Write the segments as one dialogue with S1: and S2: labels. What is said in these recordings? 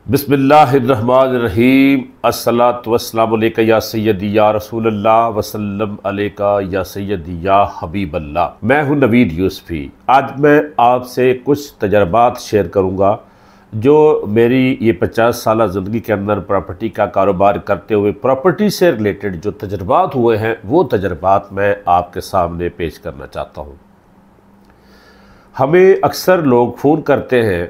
S1: बिस्मिल्लाहिर्रहमानिर्रहीम। अस्सलातु वस्सलामु अलैका या सय्यदी या रसूलल्लाह वसल्लम अलैका या सय्यदी या हबीबल्लाह। मैं हूं नवीद यूसुफी। आज मैं आपसे कुछ तजर्बात शेयर करूंगा जो मेरी ये 50 साल ज़िंदगी के अंदर प्रॉपर्टी का कारोबार करते हुए प्रॉपर्टी से रिलेटेड जो तजर्बात हुए हैं वो तजर्बात मैं आपके सामने पेश करना चाहता हूँ। हमें अक्सर लोग फ़ोन करते हैं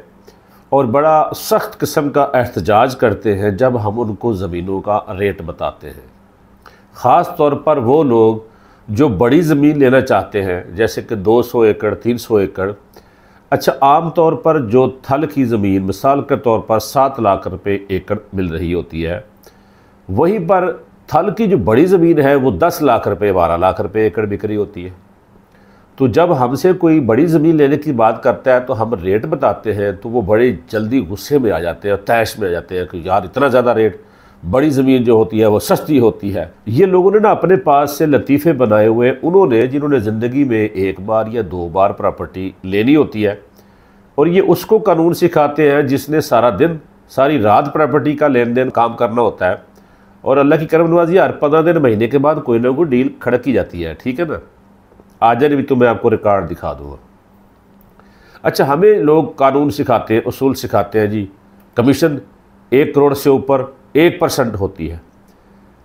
S1: और बड़ा सख्त किस्म का एहतजाज करते हैं जब हम उनको ज़मीनों का रेट बताते हैं। ख़ास तौर पर वो लोग जो बड़ी ज़मीन लेना चाहते हैं, जैसे कि 200 एकड़ 300 एकड़। अच्छा, आम तौर पर जो थल की ज़मीन मिसाल के तौर पर 7 लाख रुपए एकड़ मिल रही होती है, वहीं पर थल की जो बड़ी ज़मीन है वो 10 लाख रुपए 12 लाख रुपए एकड़ बिक रही होती है। तो जब हमसे कोई बड़ी ज़मीन लेने की बात करता है तो हम रेट बताते हैं तो वो बड़े जल्दी गुस्से में आ जाते हैं और तैश में आ जाते हैं कि यार इतना ज़्यादा रेट, बड़ी ज़मीन जो होती है वो सस्ती होती है। ये लोगों ने ना अपने पास से लतीफ़े बनाए हुए, उन्होंने जिन्होंने ज़िंदगी में एक बार या 2 बार प्रॉपर्टी लेनी होती है, और ये उसको कानून सिखाते हैं जिसने सारा दिन सारी रात प्रॉपर्टी का लेन देन काम करना होता है, और अल्लाह की करम नवाज़ी यार 15 दिन महीने के बाद कोई ना कोई डील खड़क की जाती है। ठीक है ना, आज भी तो मैं आपको रिकॉर्ड दिखा दूँगा। अच्छा, हमें लोग कानून सिखाते हैं, उसूल सिखाते हैं जी, कमीशन 1 करोड़ से ऊपर 1% होती है।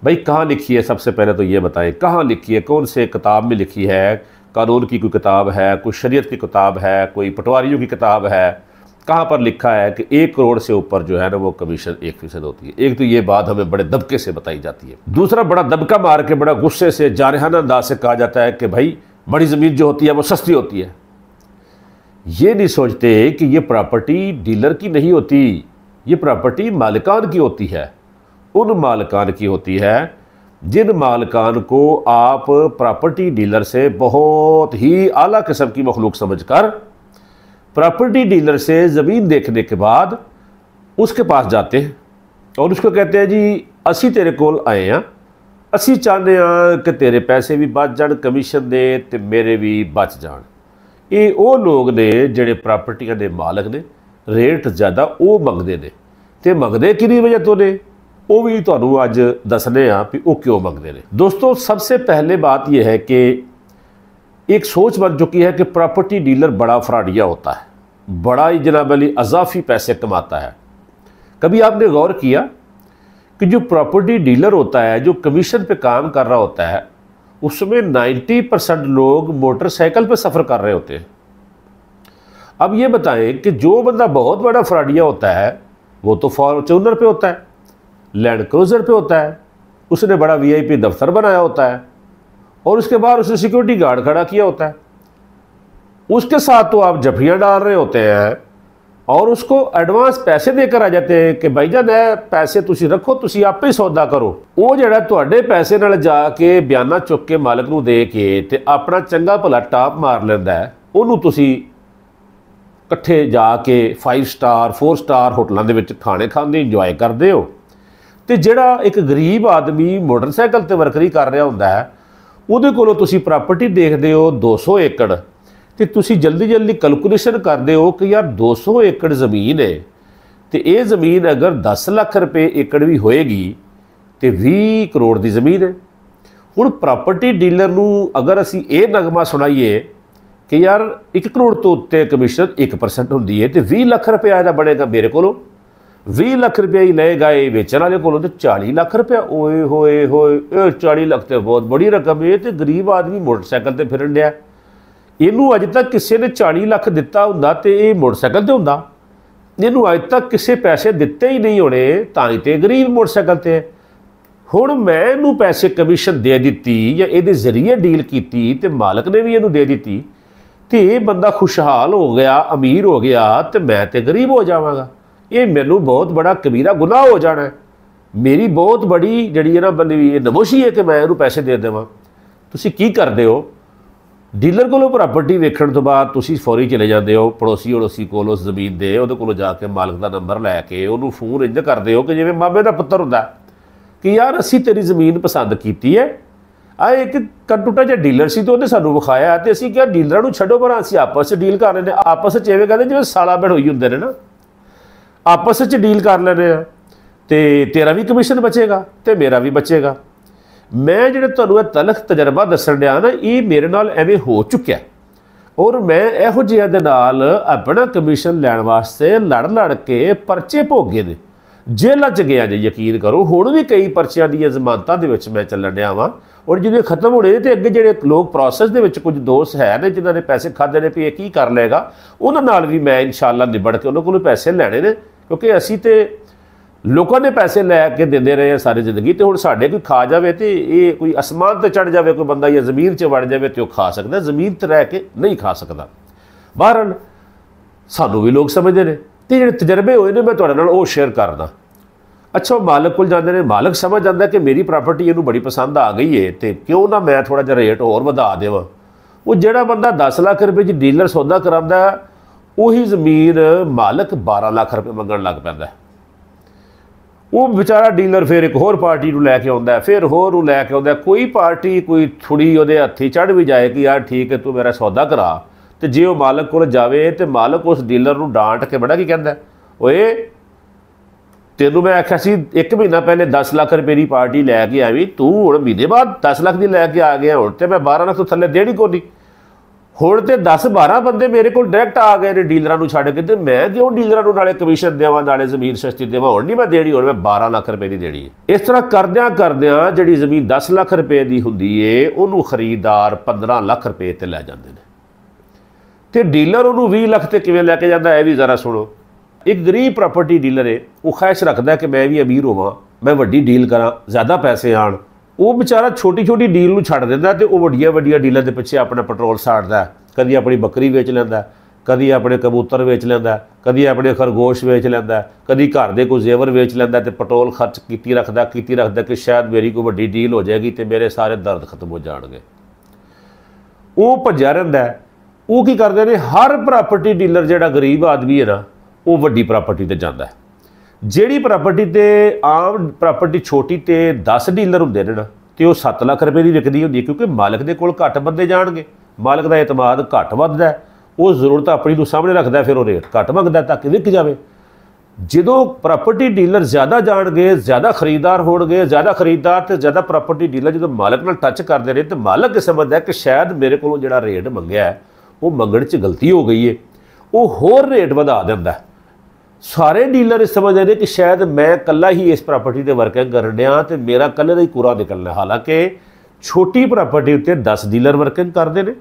S1: भाई कहाँ लिखी है? सबसे पहले तो ये बताएं कहाँ लिखी है, कौन से किताब में लिखी है? कानून की कोई किताब है, कोई शरीयत की किताब है, कोई पटवारियों की किताब है? कहाँ पर लिखा है कि 1 करोड़ से ऊपर जो है ना वो कमीशन 1% होती है? एक तो ये बात हमें बड़े दबके से बताई जाती है। दूसरा, बड़ा दबका मार के बड़ा गुस्से से जारहाना अंदाज से कहा जाता है कि भाई बड़ी ज़मीन जो होती है वो सस्ती होती है। ये नहीं सोचते कि ये प्रॉपर्टी डीलर की नहीं होती, ये प्रॉपर्टी मालिकान की होती है। उन मालिकान की होती है जिन मालिकान को आप प्रॉपर्टी डीलर से बहुत ही आला किस्म की मखलूक समझकर प्रॉपर्टी डीलर से ज़मीन देखने के बाद उसके पास जाते हैं और उसको कहते हैं जी असी तेरे कोल आए हैं, असी चाहते हैं कि तेरे पैसे भी बच जान, कमीशन दे ते मेरे भी बच जान। ये वो लोग ने जिहड़े प्रॉपर्टियां दे मालक ने, रेट ज़्यादा वो मंगते हैं। तो मंगते कि वजह तो ने वो भी तुहानू अज दसने भी वो क्यों मंगते हैं। दोस्तों, सबसे पहले बात यह है कि एक सोच बन चुकी है कि प्रॉपर्टी डीलर बड़ा फ्रॉडिया होता है, बड़ा ही जनाब अली अजाफी पैसे कमाता है। कभी आपने गौर किया कि जो प्रॉपर्टी डीलर होता है, जो कमीशन पे काम कर रहा होता है, उसमें 90% लोग मोटरसाइकिल पे सफ़र कर रहे होते हैं। अब ये बताएं कि जो बंदा बहुत बड़ा फ्रॉडिया होता है वो तो फॉर्च्यूनर पे होता है, लैंड क्रूज़र पे होता है, उसने बड़ा VIP दफ्तर बनाया होता है और उसके बाद उसने सिक्योरिटी गार्ड खड़ा किया होता है। उसके साथ तो आप जफियाँ डाल रहे होते हैं और उसको एडवांस पैसे देकर आ जाते हैं कि भाईजान है पैसे तुसी रखो, तुसी आपे ही सौदा करो। वो जड़ा तुहाडे पैसे नाल जाके बयाना चुक के मालक नूं दे के ते अपना चंगा भला टाप मार लैंदा है, उहनूं तुसी इकट्ठे जाके 5 स्टार 4 स्टार होटलों के विच खाने खांदे इंजॉय करते हो। तो जिहड़ा एक गरीब आदमी मोटरसाइकिल ते वर्करी कर रहा हुंदा है, उहदे कोलों तुसी प्रॉपर्टी देखदे हो 200 एकड़, तो तुसी जल्दी जल्दी कैलकुलेशन करते हो कि यार 200 एकड़ ज़मीन है, तो ये ज़मीन अगर 10 लाख रुपए एकड़ भी होएगी तो 20 करोड़ की ज़मीन है। हुण प्रॉपर्टी डीलर नूं अगर असी ये नगमा सुनाइए कि यार 1 करोड़ तो उत्ते कमीशन 1% होंदी है, तो 20 लाख रुपया दा बनेगा मेरे कोलों, 20 लाख रुपया ही लेगा ये बेचने वाले कोलों, तो 40 लाख रुपया। ओए होए होए, 40 लाख तो बहुत बड़ी रकम है। तो गरीब आदमी मोटरसाइकिल पर फिरन दिया, इनू अज तक किसी ने 40 लाख दिता हुंदा ते ये मोटरसाइकिल ते हुंदा, इनू अज तक किसी पैसे दिते ही नहीं होने, तां ते गरीब मोटरसाइकिल ते। हुण मैं इनू पैसे कमीशन दे दी या ये जरिए डील की तो मालक ने भी इनू दे दी, तो ये बंदा खुशहाल हो गया, अमीर हो गया, तो मैं तो गरीब हो जावांगा। ये मैनू बहुत बड़ा कबीरा गुनाह हो जाना है, मेरी बहुत बड़ी जिहड़ी है ना बनी नमोशी है कि मैं इनू पैसे दे देवां। तुसीं की करदे हो? डीलर को प्रॉपर्टी वेखण तो बाद तुसीं फौरी चले जाते हो पड़ोसी अड़ोसी को उस ज़मीन दे उहदे कोलों जाके मालक का नंबर लैके उन्होंने फोन इंज करते हो कि जिवें मामे का पुत्तर हुंदा कि यार असी तेरी ज़मीन पसंद की है। आ एक कटुटा जिहा डीलर सी तो उन्हें सानूं विखाया, तो असीं क्या डीलरां नूं छड्डो पर असीं आपस च डील कर रहे हैं, आपस च इवें कहंदे जिवें साला भड़ोई हुंदे ने ना, आपस में डील कर लेने आ तो तेरा भी कमीशन बचेगा तो मेरा भी बचेगा। मैं जो तुहानूं तलख तजर्बा दस्सण दिया ना, ये मेरे नाल एवें हो चुक्या और मैं इहो जिहियां दे नाल अपना कमीशन लैण वास्ते लड़ लड़ के परचे भोगे ने, जेलों च गया जे यकीन करो। हुण भी कई परचियां दी जमानतां दे विच मैं चलण दिया वां और जिहड़े खत्म होने तो अगे जिहड़े लोग प्रोसैस दे विच कुछ दोस्त है ने जिन्हां ने पैसे खाधे ने भी ये की कर लेगा, उन्हां नाल भी मैं इंशाअल्लाह निबड़ के उन्हां कोलों पैसे लैणे ने, क्योंकि असीं ते लोगों ने पैसे लैके देंदे रहे सारी जिंदगी। तो हुण साडे कोई खा जाए तो ये कोई आसमान ते चढ़ जाए कोई बंदा या जमीन च वड़ जाए तो खा सकता, जमीन ते रह के नहीं खा सकता। बहरहाल सानू भी लोग समझते हैं तो जिहड़े तजर्बे होए ने मैं तुहाडे नाल ओह शेयर करदा। अच्छा वो मालक कोल जांदे ने, मालक समझ जाता कि मेरी प्रॉपर्टी इहनूं बड़ी पसंद आ गई है तो क्यों ना मैं थोड़ा जिहा रेट होर वधा देवां। वो जिहड़ा बंदा 10 लाख रुपए च डीलर सौदा करांदा उही जमीन मालक 12 लाख रुपए मंगण लग पैंदा। वो बेचारा डीलर फिर एक होर पार्टी नूं लैके आउंदा, फिर होर नूं लैके आउंदा। कोई पार्टी कोई थोड़ी उहदे हत्थी चढ़ भी जाए कि यार ठीक है तू मेरा सौदा करा, तो जे वो मालक कोल जावे तो मालक उस डीलर नूं डांट के बड़ा की कहंदा, ओए तेनों मैं आख्या सी 1 महीना पहले 10 लाख रुपए की पार्टी लैके आवी, तू हुण महीने बाद 10 लाख की लैके आ गया, हुण तो मैं 12 लाख तो थल्ले देनी कोनी। हुण तो 10-12 बंदे मेरे को डायरैक्ट आ गए ने डीलरां नूं छड्ड के, ते मैं क्यों डीलरां नूं नाले कमीशन देवां नाले जमीन सस्ती देवां, हुण नहीं मैं देनी, हुण मैं 12 लाख रुपए की देनी है। इस तरह करदियां करदियां जिहड़ी जमीन 10 लाख रुपए की हुंदी है उहनूं खरीददार 15 लाख रुपए ते लै जांदे ने, ते डीलर उहनूं 20 लाख ते किवें लैके जांदा है भी जरा सुणो। एक गरीब प्रॉपर्टी डीलर है वो ख्वाहिश रखता है कि मैं भी अमीर होवां, मैं वड्डी डील करा, ज़्यादा पैसे आण। वो बेचारा छोटी छोटी डील नूं छड्ड दिंदा ते वो वड्डिया वड्डिया डीलर के पिछे अपना पेट्रोल साड़दा। कदी अपनी बकरी वेच लैंदा, कदी अपने कबूतर वेच लैंदा, कदी अपने खरगोश वेच लैंदा, कदी घर दे कोई जेवर वेच लैंदा, ते पेट्रोल खर्च कीती रखदा कि शायद मेरी कोई वड्डी डील हो जाएगी तो मेरे सारे दर्द खत्म हो जाएंगे। वो भज्या रहिंदा। वो की करदे ने, हर प्रॉपर्टी डीलर जिहड़ा गरीब आदमी है ना वो वड्डी प्रॉपर्टी ते जांदा है। जिहड़ी प्रॉपर्टी ते आम प्रॉपर्टी छोटी ते 10 डीलर हुंदे ने ना तो वो 7 लाख रुपए की विकदी हुंदी, क्योंकि मालक दे कोल घट बंदे जाणगे, मालक का एतमाद घट वधदा है, वो जरूरत अपनी नूं सामने रखदा, फिर वो रेट घट मंगदा ताकि विक जाए। जो प्रॉपर्टी डीलर ज़्यादा जाणगे, ज़्यादा खरीददार होणगे, ज़्यादा खरीददार तो ज़्यादा प्रॉपर्टी डीलर जो मालक नाल टच करते रहे तो मालक समझदा है कि शायद मेरे को जिहड़ा रेट मंगया है वो मंगण च गलती हो गई है, वो होर रेट वधा दिंदा है। सारे डीलर समझते हैं कि शायद मैं कला ही इस प्रॉपर्टी के वर्किंग कर रहा तो मेरा कले का ही पूरा निकलना। हालांकि छोटी प्रॉपर्टी उत्ते 10 डीलर वर्किंग करते हैं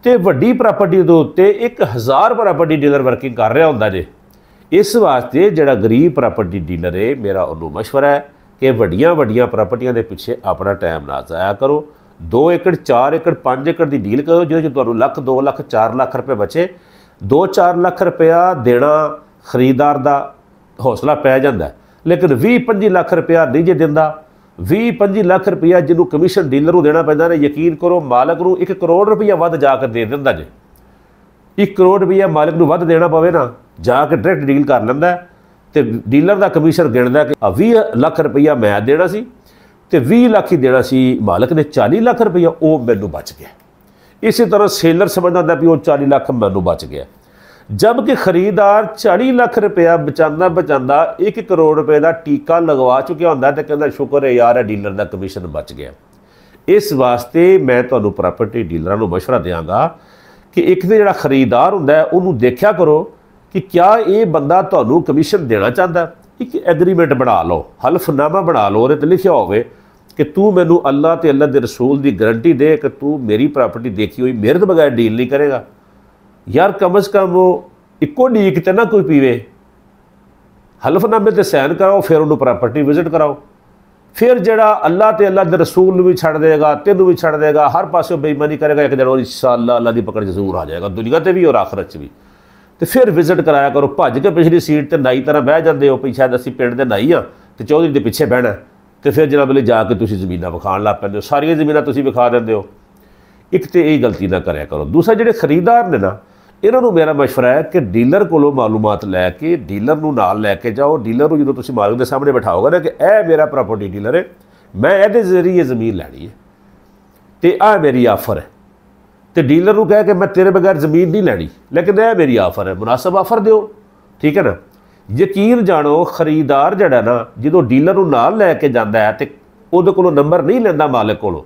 S1: तो वड्डी प्रॉपर्टी के उत्ते 1000 प्रॉपर्टी डीलर वर्किंग कर रहा होंदा जे। इस वास्ते जिहड़ा गरीब प्रॉपर्टी डीलर है, मेरा उन्होंने मशवरा है कि वड्डियां वड्डियां प्रॉपर्टियां के पिछे अपना टाइम ना जाया करो। 2 एकड़ 4 एकड़ 5 एकड़ की डील करो जिहदे तुहानूं लाख 2 लाख 4 लाख रुपए बचे। 2-4 लाख रुपया देना खरीददार का हौसला पै जाता है, लेकिन 20-25 लाख रुपया नहीं जे दिंदा। 20-25 लाख रुपया जिन्होंने कमीशन डीलर को देना पैंदा ने, यकीन करो मालक को 1 करोड़ रुपया वध जाकर दे दिंदा जे। 1 करोड़ रुपया मालक को वध देना पवे ना, जाके डायरैक्ट डील कर लैंदा तो डीलर का कमीशन गिणदा कि 20 लाख रुपया मैं देना सी तो 20 लाख ही देना सी मालक ने, 40 लाख रुपया वो मैनू बच गया। इसी तरह सेलर समझदा होंदा भी वो 40 लाख मैनू बच गया, जबकि खरीददार 40 लाख रुपया बचांदा बचांदा 1 करोड़ रुपए का टीका लगवा चुका होंदा तो कहंदा शुक्र है यार डीलर का कमीशन बच गया। इस वास्ते मैं तुहानूं प्रॉपर्टी डीलरां नूं मशवरा देंगा कि एक तो जिहड़ा खरीददार हुंदा है उहनूं देखिया करो कि क्या ये बंदा तुहानूं कमीशन देना चाहता। एक एग्रीमेंट बना लो, हल्फनामा बना लो, उहदे ते लिखिया होवे कि तू मैनूं अल्लाह ते अल्लाह दे रसूल की गारंटी दे कि तू मेरी प्रॉपर्टी देखी हुई मेरे तो बगैर डील नहीं करेगा। यार कम अज़ कम वो इक्को ਡੀਕ ते ना कोई पीवे, हल्फनामे ते साइन कराओ, फिर उन्होंने प्रॉपर्टी विजिट कराओ। फिर जड़ा अल्लाह ते अल्लाह के रसूल भी छड़ देगा, तेनों भी छड़ देगा, हर पासों बेईमानी करेगा, एक दिन इंशाअल्लाह अल्लाह की पकड़ जरूर आ जाएगा, दुनिया ते भी और आखिरत च भी। तो फिर विजिट कराया करो, भज के पिछली सीट ते नाई तरह बह जाते हो, शायद असीं पिंड दे नाई हाँ तो चौधरी के पिछे बहना, तो फिर जनाब ले जाके तुसीं ज़मीनां विखाण लग पैंदे हो, सारियां ज़मीनां तुसीं विखा दिंदे हो। एक तो यही गलती ना कराया करो। दूसरा जिहड़े खरीददार ने ना, इन्हों मेरा मशवरा है कि डीलर को मालूमात लैके डीलर नूं नाल लैके जाओ। डीलर को जो तुसीं मालक के सामने बिठाओगे ना कि यह मेरा प्रॉपर्टी डीलर है, मैं ये जरिए ज़मीन लैनी है तो आ मेरी आफर है, तो डीलर को कह के मैं तेरे बगैर ज़मीन नहीं लैनी, लेकिन यह मेरी आफर है, मुनासिब आफर दो, ठीक है ना। ਯਕੀਨ ਜਾਣੋ ਖਰੀਦਦਾਰ ਜਿਹੜਾ ਨਾ ਜਦੋਂ ਡੀਲਰ ਨੂੰ ਨਾਲ ਲੈ ਕੇ ਜਾਂਦਾ ਹੈ ਤੇ ਉਹਦੇ ਕੋਲੋਂ ਨੰਬਰ ਨਹੀਂ ਲੈਂਦਾ, ਮਾਲਕ ਕੋਲੋਂ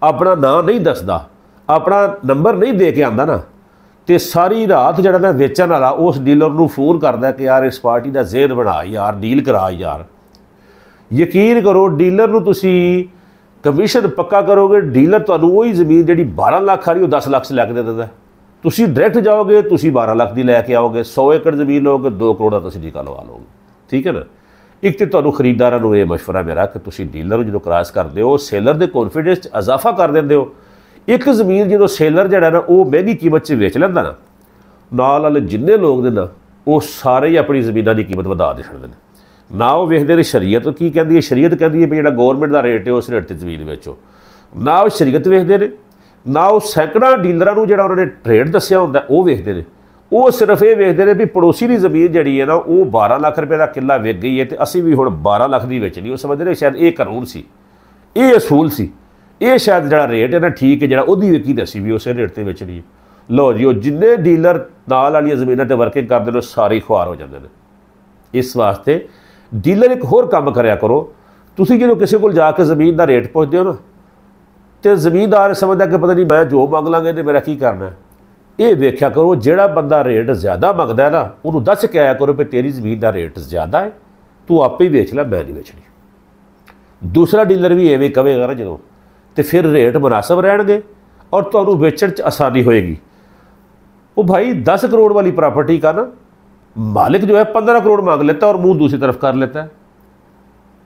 S1: ਆਪਣਾ ਨਾਂ ਨਹੀਂ ਦੱਸਦਾ, ਆਪਣਾ ਨੰਬਰ ਨਹੀਂ ਦੇ ਕੇ ਆਉਂਦਾ ਨਾ, ਤੇ ਸਾਰੀ ਰਾਤ ਜਿਹੜਾ ਨਾ ਵੇਚਣ ਵਾਲਾ ਉਸ ਡੀਲਰ ਨੂੰ ਫੋਨ ਕਰਦਾ ਕਿ ਯਾਰ ਇਸ ਪਾਰਟੀ ਦਾ ਜ਼ੇਨ ਬਣਾ ਯਾਰ, ਡੀਲ ਕਰਾ ਯਾਰ। ਯਕੀਨ ਕਰੋ ਡੀਲਰ ਨੂੰ ਤੁਸੀਂ ਕਮਿਸ਼ਨ ਪੱਕਾ ਕਰੋਗੇ, ਡੀਲਰ ਤੁਹਾਨੂੰ ਉਹੀ ਜ਼ਮੀਨ ਜਿਹੜੀ 12 ਲੱਖ ਆ ਰਹੀ ਉਹ 10 ਲੱਖ 'ਚ ਲੈ ਕੇ ਦੇ ਦਿੰਦਾ। ਤੁਸੀਂ ਡਾਇਰੈਕਟ ਜਾਓਗੇ, ਤੁਸੀਂ 12 ਲੱਖ ਦੀ ਲੈ ਕੇ ਆਓਗੇ, 100 ਏਕੜ ਜ਼ਮੀਨ ਲਓਗੇ, 2 ਕਰੋੜ ਦਾ ਤੁਸੀਂ ਨਿਕਲ ਲਵਾ ਲਓਗੇ। ਠੀਕ ਹੈ ਨਾ। ਇੱਕ ਤਾਂ ਤੁਹਾਨੂੰ ਖਰੀਦਦਾਰਾਂ ਨੂੰ ਇਹ ਮਸ਼ਵਰਾ ਮੇਰਾ ਕਿ ਤੁਸੀਂ ਡੀਲਰ ਨੂੰ ਜਦੋਂ ਕ੍ਰਾਸ ਕਰਦੇ ਹੋ ਸੇਲਰ ਦੇ ਕੌਨਫੀਡੈਂਸ 'ਚ ਇਜ਼ਾਫਾ ਕਰ ਦਿੰਦੇ ਹੋ। ਇੱਕ ਜ਼ਮੀਨ ਜਦੋਂ ਸੇਲਰ ਜਿਹੜਾ ਨਾ ਉਹ ਮਹਿੰਗੀ ਕੀਮਤ 'ਚ ਵੇਚ ਲੈਂਦਾ ਨਾ, ਨਾਲ ਵਾਲੇ ਜਿੰਨੇ ਲੋਕ ਨੇ ਨਾ ਉਹ ਸਾਰੇ ਹੀ ਆਪਣੀ ਜ਼ਮੀਨਾਂ ਦੀ ਕੀਮਤ ਵਧਾ ਦੇ ਛੱਡਦੇ ਨੇ। ਨਾ ਉਹ ਵੇਖਦੇ ਨੇ ਸ਼ਰੀਅਤ ਕੀ ਕਹਿੰਦੀ ਹੈ, ਸ਼ਰੀਅਤ ਕਹਿੰਦੀ ਹੈ ਵੀ ਜਿਹੜਾ ਗੌਰਮੈਂਟ ਦਾ ਰੇਟ ਹੈ ਉਸ ਰੇਟ 'ਤੇ ਜ਼ਮੀਨ ਵੇਚੋ। ਨਾ ਉਹ ਸ਼ਰੀਅਤ ਵੇਖਦੇ ਨੇ, ਨਾ ਉਹ ਸੈਂਕੜਾ ਡੀਲਰਾਂ ਨੂੰ ਜਿਹੜਾ ਉਹਨਾਂ ਨੇ ਰੇਟ ਦੱਸਿਆ ਹੁੰਦਾ ਉਹ ਵੇਖਦੇ ਨੇ। ਉਹ ਸਿਰਫ ਇਹ ਵੇਖਦੇ ਨੇ ਵੀ ਪੜੋਸੀ ਦੀ ਜ਼ਮੀਨ ਜਿਹੜੀ ਹੈ ਨਾ ਉਹ 12 ਲੱਖ ਰੁਪਏ ਦਾ ਕਿੱਲਾ ਵਿਕ ਗਈ ਹੈ ਤੇ ਅਸੀਂ ਵੀ ਹੁਣ 12 ਲੱਖ ਦੀ ਵੇਚਣੀ। ਉਹ ਸਮਝਦੇ ਨੇ ਸ਼ਾਇਦ ਇਹ ਕਾਨੂੰਨ ਸੀ, ਇਹ ਅਸੂਲ ਸੀ, ਇਹ ਸ਼ਾਇਦ ਜਿਹੜਾ ਰੇਟ ਹੈ ਨਾ ਠੀਕ ਹੈ, ਜਿਹੜਾ ਉਹਦੀ ਵਿਕੀ ਤੇ ਅਸੀਂ ਵੀ ਉਸੇ ਰੇਟ 'ਤੇ ਵੇਚਣੀ। ਲਓ ਜੀ, ਉਹ ਜਿੰਨੇ ਡੀਲਰ ਨਾਲ ਵਾਲੀਆਂ ਜ਼ਮੀਨਾਂ 'ਤੇ ਵਰਕਿੰਗ ਕਰਦੇ ਨੇ ਸਾਰੇ ਖੁਆਰ ਹੋ ਜਾਂਦੇ ਨੇ। ਇਸ ਵਾਸਤੇ ਡੀਲਰ ਇੱਕ ਹੋਰ ਕੰਮ ਕਰਿਆ ਕਰੋ, ਤੁਸੀਂ ਜਦੋਂ ਕਿਸੇ ਕੋਲ ਜਾ ਕੇ ਜ਼ਮੀਨ ਦਾ ਰੇਟ ਪੁੱਛਦੇ ਹੋ ਨਾ ਤੇ ਜ਼ਮੀਨਦਾਰ ਸਮਝਦਾ ਕਿ ਪਤਾ ਨਹੀਂ ਮੈਂ ਜੋ ਮੰਗ ਲਾਂਗੇ ਤੇ ਮੇਰਾ ਕੀ ਕਰਨਾ। ਇਹ ਵੇਖਿਆ ਕਰੋ ਜਿਹੜਾ ਬੰਦਾ ਰੇਟ ਜ਼ਿਆਦਾ ਮੰਗਦਾ ਨਾ ਉਹਨੂੰ ਦੱਸ ਕੇ ਆਇਆ ਕਰੋ ਵੀ ਤੇਰੀ ਜ਼ਮੀਨ ਦਾ ਰੇਟ ਜ਼ਿਆਦਾ ਹੈ, ਤੂੰ ਆਪੇ ਹੀ ਵੇਚ ਲੈ, ਮੈਂ ਨਹੀਂ ਵੇਚਣੀ। ਦੂਸਰਾ ਡੀਲਰ ਵੀ ਐਵੇਂ ਕਹੇਗਾ ਨਾ ਜਦੋਂ, ਤੇ ਫਿਰ ਰੇਟ ਮੁਨਾਸਬ ਰਹਿਣਗੇ ਔਰ ਤੁਹਾਨੂੰ ਵੇਚਣ 'ਚ ਆਸਾਨੀ ਹੋਏਗੀ। ਉਹ भाई 10 करोड़ वाली प्रॉपर्टी का ना मालिक जो है 15 करोड़ मांग लेता है और मुंह दूसरी तरफ कर लेता है।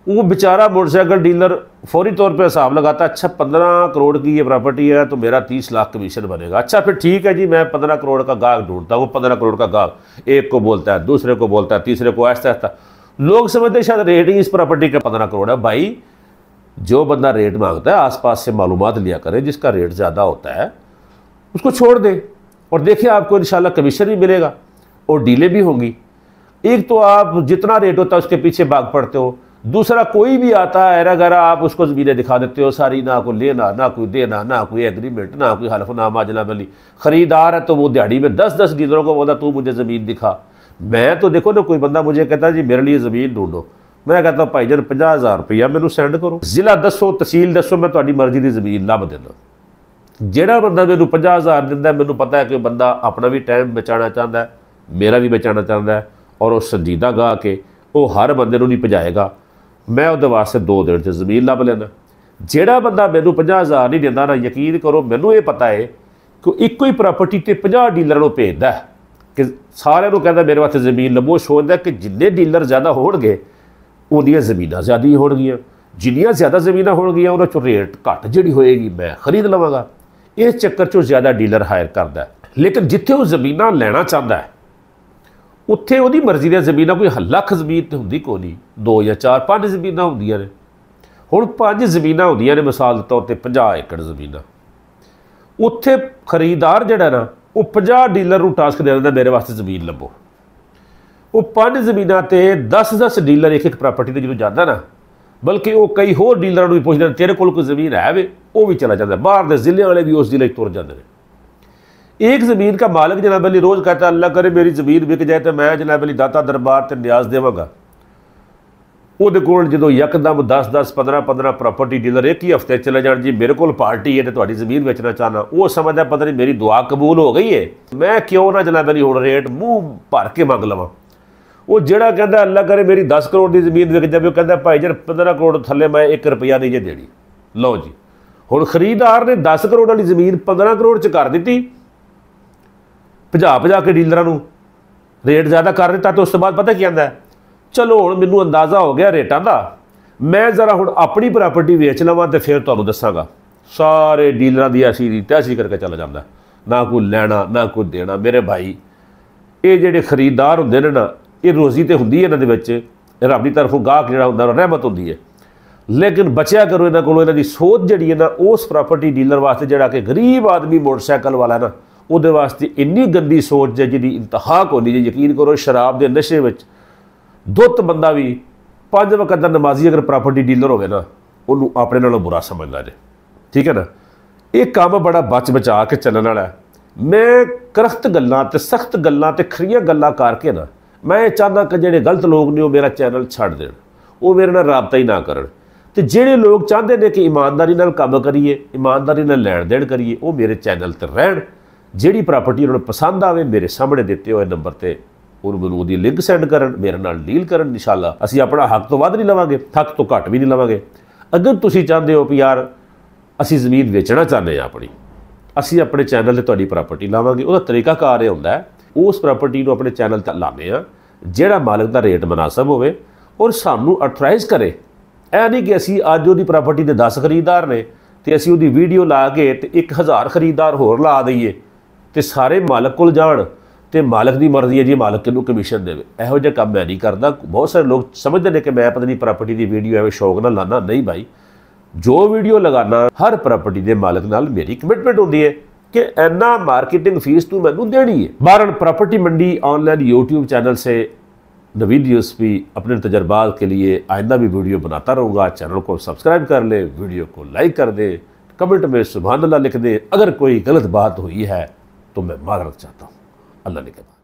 S1: वो बेचारा मोटरसाइकिल डीलर फौरी तौर पे हिसाब लगाता है, अच्छा 15 करोड़ की ये प्रॉपर्टी है तो मेरा 30 लाख कमीशन बनेगा। अच्छा फिर ठीक है जी, मैं 15 करोड़ का गाहक ढूंढता हूँ। वो 15 करोड़ का गाहक एक को बोलता है, दूसरे को बोलता है, तीसरे को, ऐसा ऐसा। लोग समझते शायद रेट ही इस प्रॉपर्टी का 15 करोड़ है। भाई जो बंदा रेट मांगता है आसपास से मालूमात लिया करे, जिसका रेट ज़्यादा होता है उसको छोड़ दे और देखिए आपको इंशाल्लाह कमीशन भी मिलेगा और डीलें भी होंगी। एक तो आप जितना रेट होता है उसके पीछे भाग पड़ते हो, दूसरा कोई भी आता है ऐरा गैरा आप उसको ज़मीनें दिखा देते हो सारी, ना कोई लेना ना कोई देना ना कोई एग्रीमेंट ना कोई हलफनामा जनाब अली। ख़रीदार है तो वो दिहाड़ी में 10-10 डीलरों को बोला तू मुझे ज़मीन दिखा। मैं तो देखो ना, कोई बंदा मुझे कहता जी मेरे लिए ज़मीन ढूंढो, मैं कहता भाई जान 50,000 रुपया मैनू सेंड करो, ज़िला दसो तहसील दसो, मैं तुहाडी मर्जी की ज़मीन लभ देना। ਜਿਹੜਾ ਬੰਦਾ ਮੈਨੂੰ 50,000 ਦਿੰਦਾ, ਮੈਨੂੰ ਪਤਾ ਹੈ ਕਿ ਬੰਦਾ ਆਪਣਾ ਵੀ ਟਾਈਮ ਬਚਾਉਣਾ ਚਾਹੁੰਦਾ ਹੈ, ਮੇਰਾ ਵੀ ਬਚਾਉਣਾ ਚਾਹੁੰਦਾ ਹੈ ਔਰ ਉਹ ਸੰਜੀਦਾ ਗਾ ਕੇ ਉਹ ਹਰ ਬੰਦੇ ਨੂੰ ਨਹੀਂ ਭਜਾਏਗਾ। ਮੈਂ ਉਹਦੇ ਵਾਸਤੇ 2 ਦਿਨ 'ਚ ਜ਼ਮੀਨ ਲੱਭ ਲੈਣਾ। ਜਿਹੜਾ ਬੰਦਾ ਮੈਨੂੰ 50,000 ਨਹੀਂ ਦਿੰਦਾ ਨਾ, ਯਕੀਨ ਕਰੋ ਮੈਨੂੰ ਇਹ ਪਤਾ ਹੈ ਕਿ ਇੱਕੋ ਹੀ ਪ੍ਰਾਪਰਟੀ 'ਤੇ 50 ਡੀਲਰਾਂ ਨੂੰ ਭੇਜਦਾ ਕਿ ਸਾਰਿਆਂ ਨੂੰ ਕਹਿੰਦਾ ਮੇਰੇ ਵਾਸਤੇ ਜ਼ਮੀਨ ਲੱਭੋ। ਸੋਚਦਾ ਕਿ ਜਿੰਨੇ ਡੀਲਰ ਜ਼ਿਆਦਾ ਹੋਣਗੇ ਉਹਦੀਆਂ ਜ਼ਮੀਨਾਂ ਜ਼ਿਆਦਾ ਹੀ ਹੋਣਗੀਆਂ, ਜਿੰਨੀਆਂ ਜ਼ਿਆਦਾ ਜ਼ਮੀਨਾਂ ਹੋਣਗੀਆਂ ਉਹਨਾਂ 'ਚੋਂ ਰੇਟ ਘੱਟ ਜਿਹੜੀ ਹੋਏਗੀ ਮੈਂ ਖਰੀਦ ਲਵਾਂਗਾ। इस चक्कर चो ज़्यादा डीलर हायर करता है। लेकिन जिथे वो ज़मीनां लेना चाहता है उत्थे उहदी मर्जी दी ज़मीनां कोई लख ज़मीन तो हुंदी कोई नहीं, 2 या 4 5 ज़मीनां हुंदियां ने। हुण 5 ज़मीनां हुंदियां ने मिसाल के तौर पर 50 एकड़ ज़मीनां, उत्थे खरीदार जिहड़ा ना वो 50 डीलर नूं टास्क दे दिंदा मेरे वास्ते ज़मीन लभो। वो 5 ज़मीनां ते 10-10 डीलर एक प्रॉपर्टी ते जदों जांदा ना, बल्कि वो कई होर डीलर भी पुछते हैं तेरे कोल कोई ज़मीन है वे, वो भी चला जाता है। बाहर के ज़िले वाले भी उस ज़िले तुर जाते हैं। एक ज़मीन का मालिक जनाब अली रोज़ कहता है अल्लाह करे मेरी ज़मीन बिक जाए तो मैं जनाब अली दाता दरबार से न्याज देवांगा। ਉਹਦੇ ਕੋਲ ਜਦੋਂ ਯਕਦਮ 10-10 15-15 प्रॉपर्टी डीलर एक ही हफ्ते चले जान जी मेरे को पार्टी है तो तुहाडी ज़मीन बेचना चाहना, वो समझदा पता नहीं मेरी दुआ कबूल हो गई है, मैं क्यों ना जनाब अली हुण रेट मूँह भर के मंग लवां। वो ਜਿਹੜਾ ਕਹਿੰਦਾ ਅੱਲਾ ਕਰੇ ਮੇਰੀ 10 ਕਰੋੜ ਦੀ ਜ਼ਮੀਨ ਵਿਕ ਜਾਵੇ, ਉਹ ਕਹਿੰਦਾ ਭਾਈ ਜਾਨ 15 ਕਰੋੜ ਥੱਲੇ ਮੈਂ 1 ਰੁਪਿਆ ਨਹੀਂ ਜੇ ਦੇਣੀ। ਲਓ ਜੀ, ਹੁਣ ਖਰੀਦਦਾਰ ਨੇ 10 ਕਰੋੜ ਵਾਲੀ ਜ਼ਮੀਨ 15 ਕਰੋੜ 'ਚ ਕਰ ਦਿੱਤੀ, ਭਜਾ ਕੇ ਡੀਲਰਾਂ ਨੂੰ ਰੇਟ ਜ਼ਿਆਦਾ ਕਰ ਦਿੱਤਾ। ਤੇ ਉਸ ਤੋਂ ਬਾਅਦ ਪਤਾ ਕੀ ਕਹਿੰਦਾ, ਚਲੋ ਹੁਣ ਮੈਨੂੰ ਅੰਦਾਜ਼ਾ ਹੋ ਗਿਆ ਰੇਟਾਂ ਦਾ, ਮੈਂ ਜ਼ਰਾ ਹੁਣ ਆਪਣੀ ਪ੍ਰਾਪਰਟੀ ਵੇਚ ਲਵਾਂ ਤੇ ਫਿਰ ਤੁਹਾਨੂੰ ਦੱਸਾਂਗਾ। ਸਾਰੇ ਡੀਲਰਾਂ ਦੀ ਐਸੀ ਦੀ ਤੈਸੀ ਕਰਕੇ ਚੱਲ ਜਾਂਦਾ, ਨਾ ਕੋਈ ਲੈਣਾ ਨਾ ਕੋਈ ਦੇਣਾ। ਮੇਰੇ ਭਾਈ ਇਹ ਜਿਹੜੇ ਖਰੀਦਦਾਰ ਹੁੰਦੇ ਨੇ ਨਾ, ਇਹ ਰੋਜ਼ੀ ਤੇ ਹੁੰਦੀ ਹੈ ਇਹਨਾਂ ਦੇ ਵਿੱਚ, ਰੱਬ ਦੀ ਤਰਫੋਂ ਗਾਹਕ ਜਿਹੜਾ ਹੁੰਦਾ ਰਹਿਮਤ ਹੁੰਦੀ ਹੈ। ਲੇਕਿਨ ਬਚਿਆ ਕਰੋ ਇਹਨਾਂ ਕੋਲੋਂ, ਇਹਨਾਂ ਦੀ ਸੋਚ ਜਿਹੜੀ ਹੈ ਨਾ ਉਸ ਪ੍ਰਾਪਰਟੀ ਡੀਲਰ ਵਾਸਤੇ ਜਿਹੜਾ ਕਿ ਗਰੀਬ ਆਦਮੀ ਮੋਟਰਸਾਈਕਲ ਵਾਲਾ ਨਾ, ਉਹਦੇ ਵਾਸਤੇ ਇੰਨੀ ਗੰਦੀ ਸੋਚ ਹੈ ਜਿਹਦੀ ਇੰਤਹਾ ਕੋਨੀ ਜੀ। ਯਕੀਨ ਕਰੋ ਸ਼ਰਾਬ ਦੇ ਨਸ਼ੇ ਵਿੱਚ ਦੁੱਤ ਬੰਦਾ ਵੀ 5 ਵਕਤ ਦਾ ਨਮਾਜ਼ੀ ਅਗਰ ਪ੍ਰਾਪਰਟੀ ਡੀਲਰ ਹੋਵੇ ਨਾ, ਉਹਨੂੰ ਆਪਣੇ ਨਾਲੋਂ ਬੁਰਾ ਸਮਝਦਾ ਜੇ। ਠੀਕ ਹੈ ਨਾ, ਇਹ ਕੰਮ ਬੜਾ ਬਚ ਬਚਾ ਕੇ ਚੱਲਣ ਵਾਲਾ। ਮੈਂ ਕਰਖਤ ਗੱਲਾਂ ਤੇ ਸਖਤ ਗੱਲਾਂ ਤੇ ਖਰੀਆਂ ਗੱਲਾਂ ਕਰਕੇ ਨਾ मैं चाहता कि ਜਿਹੜੇ गलत लोग ने वो मेरा चैनल छड़ देण, वो मेरे नाल राबता ही ना करन। तो ਜਿਹੜੇ लोग चाहते हैं कि ईमानदारी नाल काम करिए, ईमानदारी नाल लैण देण करिए, वो मेरे चैनल ते रहण। ਜਿਹੜੀ प्रॉपर्टी उन्होंने पसंद आवे मेरे सामने दिते हुए नंबर ते ਉਹਨੂੰ ਮੈਨੂੰ ਉਹਦੀ ਲਿੰਕ ਸੈਂਡ ਕਰਨ, ਮੇਰੇ ਨਾਲ ਡੀਲ ਕਰਨ। ਇੰਸ਼ਾਅੱਲਾ ਅਸੀਂ ਆਪਣਾ ਹੱਕ ਤੋਂ ਵੱਧ ਨਹੀਂ ਲਵਾਂਗੇ, ਹੱਕ ਤੋਂ ਘੱਟ ਵੀ ਨਹੀਂ ਲਵਾਂਗੇ। ਅਗਰ ਤੁਸੀਂ ਚਾਹੁੰਦੇ ਹੋ ਵੀ ਯਾਰ ਅਸੀਂ ਜ਼ਮੀਨ ਵੇਚਣਾ ਚਾਹੁੰਦੇ ਹਾਂ ਆਪਣੀ, ਅਸੀਂ ਆਪਣੇ ਚੈਨਲ 'ਤੇ ਤੁਹਾਡੀ ਪ੍ਰਾਪਰਟੀ ਲਾਵਾਂਗੇ। ਉਹਦਾ ਤਰੀਕਾਕਾਰ ਇਹ ਹੁੰਦਾ ਹੈ, ਉਸ ਪ੍ਰਾਪਰਟੀ ਨੂੰ ਆਪਣੇ ਚੈਨਲ 'ਤੇ ਲਾਉਂਦੇ ਹਾਂ ਜਿਹੜਾ ਮਾਲਕ ਦਾ ਰੇਟ ਮੁਨਾਸਬ ਹੋਵੇ ਔਰ ਸਾਨੂੰ ਅਥੋਰਾਈਜ਼ ਕਰੇ। ਇਹ ਨਹੀਂ ਕਿ ਅਸੀਂ ਅੱਜ ਉਹਦੀ ਪ੍ਰਾਪਰਟੀ ਦੇ 10 ਖਰੀਦਦਾਰ ਨੇ ਤੇ ਅਸੀਂ ਉਹਦੀ ਵੀਡੀਓ ਲਾ ਕੇ ਤੇ 1000 ਖਰੀਦਦਾਰ ਹੋਰ ਲਾ ਦਈਏ ਤੇ ਸਾਰੇ ਮਾਲਕ ਕੋਲ ਜਾਣ ਤੇ ਮਾਲਕ ਦੀ ਮਰਜ਼ੀ ਹੈ ਜੀ ਮਾਲਕ ਕਿਹਨੂੰ ਕਮਿਸ਼ਨ ਦੇਵੇ। ਇਹੋ ਜਿਹਾ ਕੰਮ ਮੈਂ ਨਹੀਂ ਕਰਦਾ। ਬਹੁਤ ਸਾਰੇ ਲੋਕ ਸਮਝਦੇ ਨੇ ਕਿ ਮੈਂ ਪਤਾ ਨਹੀਂ ਪ੍ਰਾਪਰਟੀ ਦੀ ਵੀਡੀਓ ਐਵੇਂ ਸ਼ੌਕ ਨਾਲ ਲਾਣਾ। ਨਹੀਂ ਭਾਈ, ਜੋ ਵੀਡੀਓ ਲਗਾਣਾ ਹਰ ਪ੍ਰਾਪਰਟੀ ਦੇ ਮਾਲਕ ਨਾਲ ਮੇਰੀ ਕਮਿਟਮੈਂਟ ਹੁੰਦੀ ਹੈ कि इतना मार्केटिंग फीस तू मैनू देनी है। बहरहाल प्रॉपर्टी मंडी ऑनलाइन यूट्यूब चैनल से वीडियोस भी अपने तजर्बात के लिए आइंदा भी वीडियो बनाता रहूँगा। चैनल को सब्सक्राइब कर ले, वीडियो को लाइक कर दे, कमेंट में सुभान अल्लाह लिख दे। अगर कोई गलत बात हुई है तो मैं माजरत चाहता हूँ। अल्लाह ने कहा।